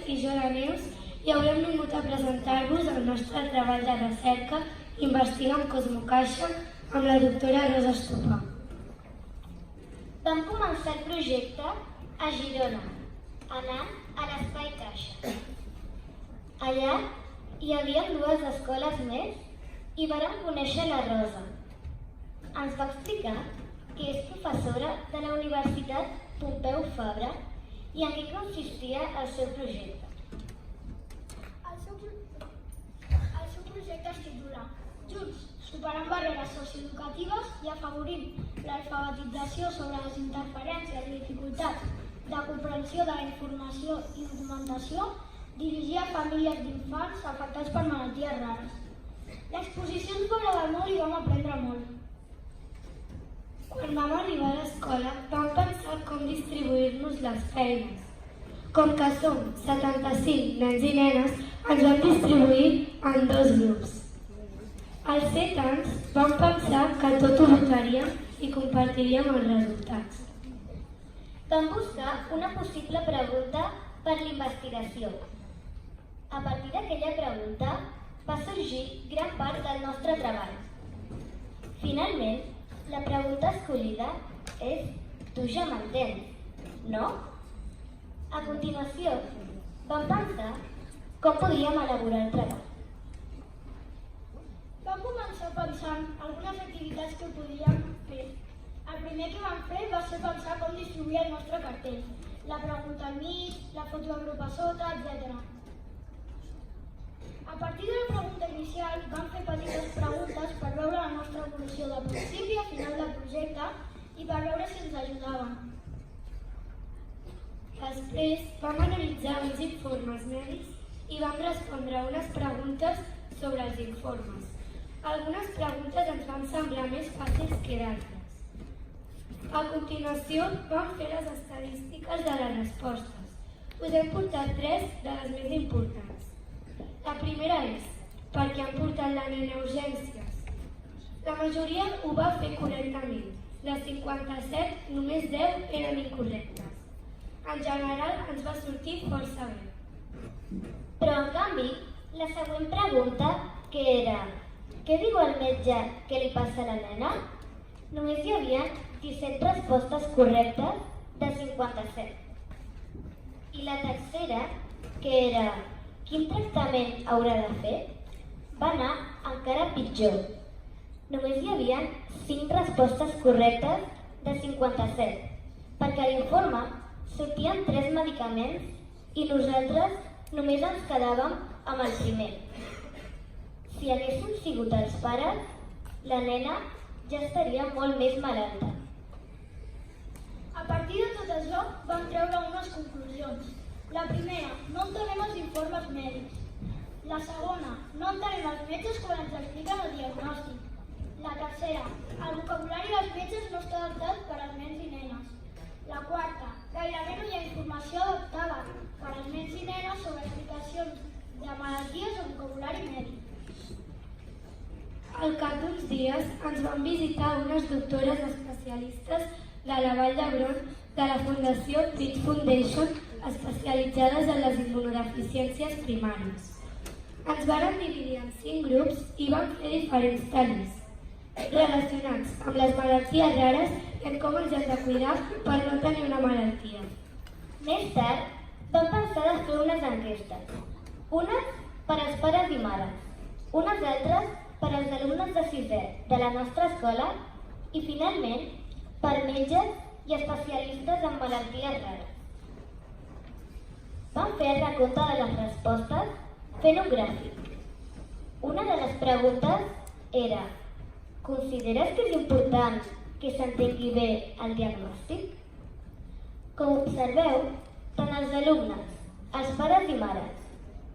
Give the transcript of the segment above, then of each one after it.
i jo, la Neus, i haurem vingut a presentar-vos el nostre treball de recerca Investiga amb Cosmocaixa amb la doctora Rosa Estopà. Vam començar el projecte a Girona, anant a l'Espai Caixa. Allà hi havia 2 escoles més i vàrem conèixer la Rosa. Ens va explicar que és professora de la Universitat Pompeu Fabra i en què consistia el seu projecte. El seu projecte es titula Junts, superant barreres socioeducatives i afavorint l'alfabetització sobre les interferències i dificultats de comprensió de la informació i documentació, dirigir a famílies d'infants afectats per malalties rares. L'exposició ens va agradar molt i vam aprendre molt. Quan vam arribar a l'escola, vam pensar com distribuir-nos les feines. Com que som 75 nens i nenes, ens vam distribuir en 2 grups. Al ser tants, vam pensar que tot ho votaríem i compartiríem els resultats. Vam buscar una possible pregunta per l'investigació. A partir d'aquella pregunta va sorgir gran part del nostre treball. Finalment, la pregunta escollida és «Tu ja m'entens, no?». A continuació, vam pensar com podíem elaborar el treball. Vam començar pensant algunes activitats que podíem fer. El primer que vam fer va ser pensar com distribuir el nostre cartell, la pregunta al mig, la foto de grup a sota, etc. A partir de la pregunta inicial, vam fer petites preguntes per veure la nostra evolució del principi a final del projecte i per veure si ens ajudaven. Després vam analitzar uns informes mèdics i vam respondre unes preguntes sobre els informes. Algunes preguntes ens van semblar més fàcils que d'altres. A continuació, vam fer les estadístiques de les respostes. Us hem portat 3 de les més importants. La primera és per què han portat la nena a urgències. La majoria ho va fer correctament. De 57, només 10 eren incorrectes. En general, ens va sortir força bé. Però, en canvi, la següent pregunta, que era «Què diu el metge que li passa a la nena?», només hi havia 17 respostes correctes de 57. I la tercera, que era «Quin tractament haurà de fer?», va anar encara pitjor. Només hi havia 5 respostes correctes de 57, perquè a l'informe sortien 3 medicaments i nosaltres només ens quedàvem amb el primer. Si haguéssim sigut els pares, la nena ja estaria molt més malalta. A partir de tot això, vam treure unes conclusions. La primera, no entenem els informes mèdics. La segona, no entenem els metges quan ens expliquen el diagnòstic. La tercera, el vocabulari dels metges no està adaptat per als nens i nenes. La quarta, gairebé no hi ha informació adaptada per als nens i nenes sobre explicacions de malalties o vocabulari mèdic. Al cap d'uns dies ens van visitar unes doctores especialistes de la Vall d'Hebron de la Fundació Pitt Foundation especialitzades en les immunodeficiències primàries. Ens varen dividir en 5 grups i van fer diferents talis relacionats amb les malalties rares i en com ens hem de cuidar per no tenir una malaltia. Més tard, vam pensar de fer unes enquestes. Unes per als pares i mares, unes altres per als alumnes de 6è de la nostra escola i, finalment, per metges i especialistes en malalties rares. Vam fer el recompte de les respostes fent un gràfic. Una de les preguntes era «Consideres que és important que s'entengui bé el diagnòstic?». Com observeu, tant els alumnes, els pares i mares,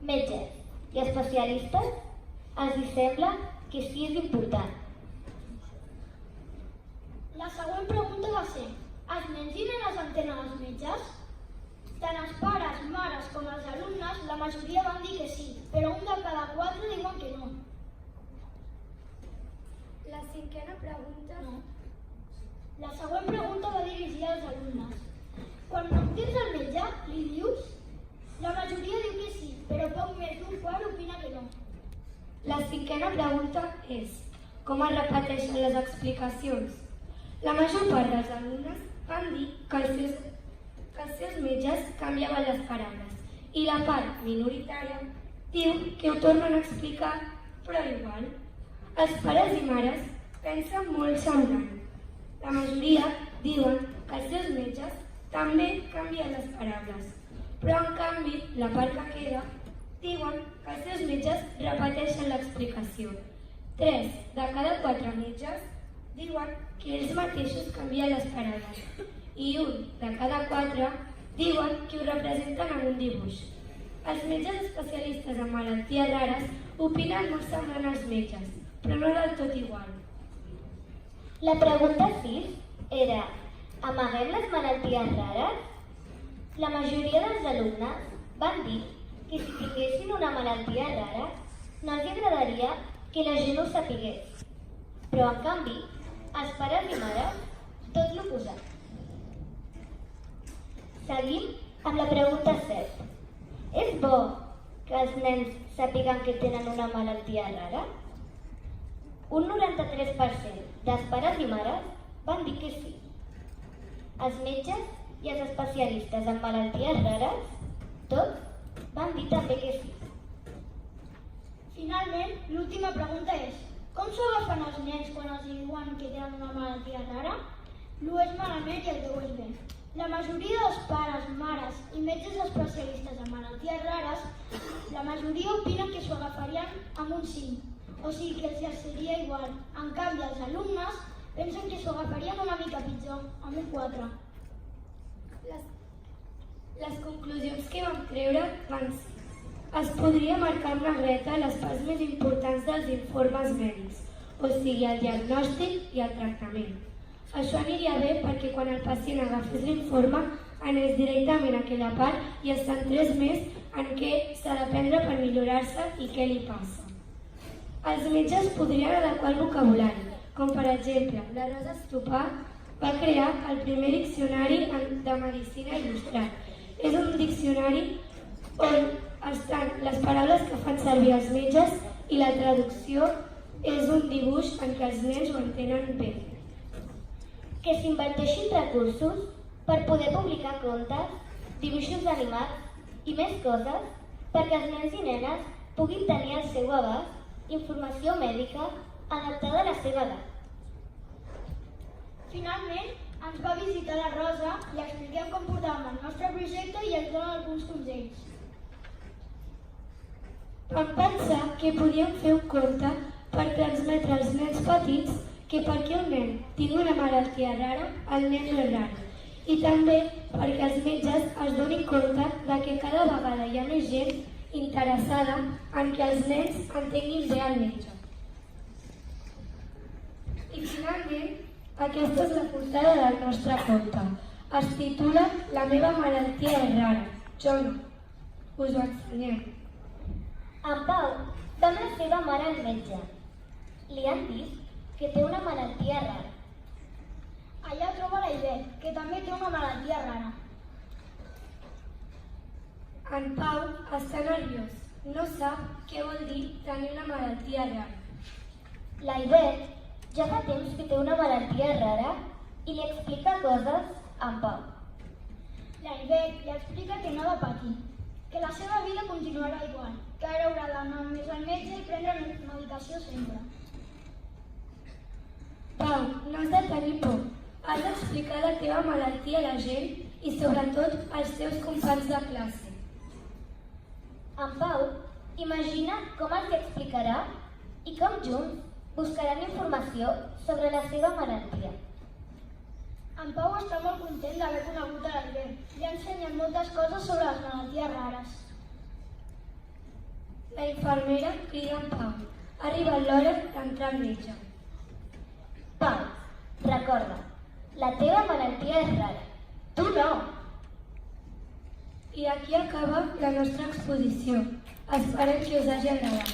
metges i especialistes els hi sembla que sí és important. La següent pregunta va ser: els nens i nenes entenen els metges? Tant els pares, mares com els alumnes, la majoria van dir que sí, però un de cada 4 diuen que no. La cinquena pregunta... No. La següent pregunta va dirigida als alumnes. Quan no entens el metge, li dius? La majoria La cinquena pregunta és: com es repeteixen les explicacions? La major part dels alumnes van dir que els seus metges canviaven les paraules i la part minoritària diu que ho tornen a explicar, però igual. Els pares i mares pensen molt semblant. La majoria diuen que els seus metges també canvien les paraules, però en canvi, la part que queda, diuen que els seus metges repeteixen l'explicació. 3 de cada 4 metges diuen que ells mateixos canvien les paraules i 1 de cada 4 diuen que ho representen en un dibuix. Els metges especialistes en malalties rares opinen molt semblant als metges, però no del tot igual. La pregunta 6 era: amaguem les malalties rares? La majoria dels alumnes van dir que si tinguessin una malaltia rara no els agradaria que la gent ho sapigués. Però en canvi, els pares i mares, tot l'oposat. Seguim amb la pregunta 7. És bo que els nens sàpiguen que tenen una malaltia rara? Un 93% dels pares i mares van dir que sí. Els metges i els especialistes en malalties rares, tots van dir també que sí. Finalment, l'última pregunta és: com s'ho agafen els nens quan els diuen que tenen una malaltia rara? L'u és malament i el 10 és bé. La majoria dels pares, mares i metges especialistes en malalties rares, la majoria opinen que s'ho agafarien amb un 5, o sigui que els seria igual. En canvi, els alumnes pensen que s'ho agafarien una mica pitjor, amb un 4. Les conclusions que vam treure van ser: es podria marcar amb negreta les parts més importants dels informes mèdics, o sigui, el diagnòstic i el tractament. Això aniria bé perquè quan el pacient agafés l'informe anés directament a aquella part i es centrés més en què s'ha de prendre per millorar-se i què li passa. Els metges podrien adequar el vocabulari, com per exemple, la Rosa Estopà va crear el primer diccionari de medicina il·lustrat. És un diccionari on estan les paraules que fan servir els metges i la traducció és un dibuix en què els nens ho entenen bé. Que s'inverteixin recursos per poder publicar contes, dibuixos animats i més coses perquè els nens i nenes puguin tenir al seu abast informació mèdica adaptada a la seva edat. Finalment, ens va visitar la Rosa i expliquem com portàvem el nostre projecte i ens dona alguns consells. Vam pensar que podíem fer un conte per transmetre als nens petits que perquè un nen tingui una malaltia rara, el nen no és rar. I també perquè els metges es donin compte de que cada vegada hi ha més gent interessada en que els nens entenguin bé el metge. I finalment, aquesta és la portada del nostre conte. Es titula La meva malaltia és rara. Jo no. Us ho ensenyem. En Pau va amb la seva mare al metge. Li han dit que té una malaltia rara. Allà troba la Ivet, que també té una malaltia rara. En Pau està nerviós. No sap què vol dir tenir una malaltia rara. La Ivet ja fa temps que té una malaltia rara i li explica coses a en Pau. La Ivet li explica que no ha de patir, que la seva vida continuarà igual, que ara haurà d'anar més al metge i prendre medicació sempre. Pau, no has de tenir por. Has d'explicar la teva malaltia a la gent i sobretot als teus companys de classe. En Pau imagina com els explicarà i com junts buscaran informació sobre la seva malaltia. En Pau està molt content d'haver conegut a l'Ivet. Li ha ensenyat moltes coses sobre les malalties rares. La infermera crida en Pau. Ha arribat l'hora d'entrar al metge. Pau, recorda, la teva malaltia és rara. Tu no! I aquí acaba la nostra exposició. Esperem que us hagi agradat.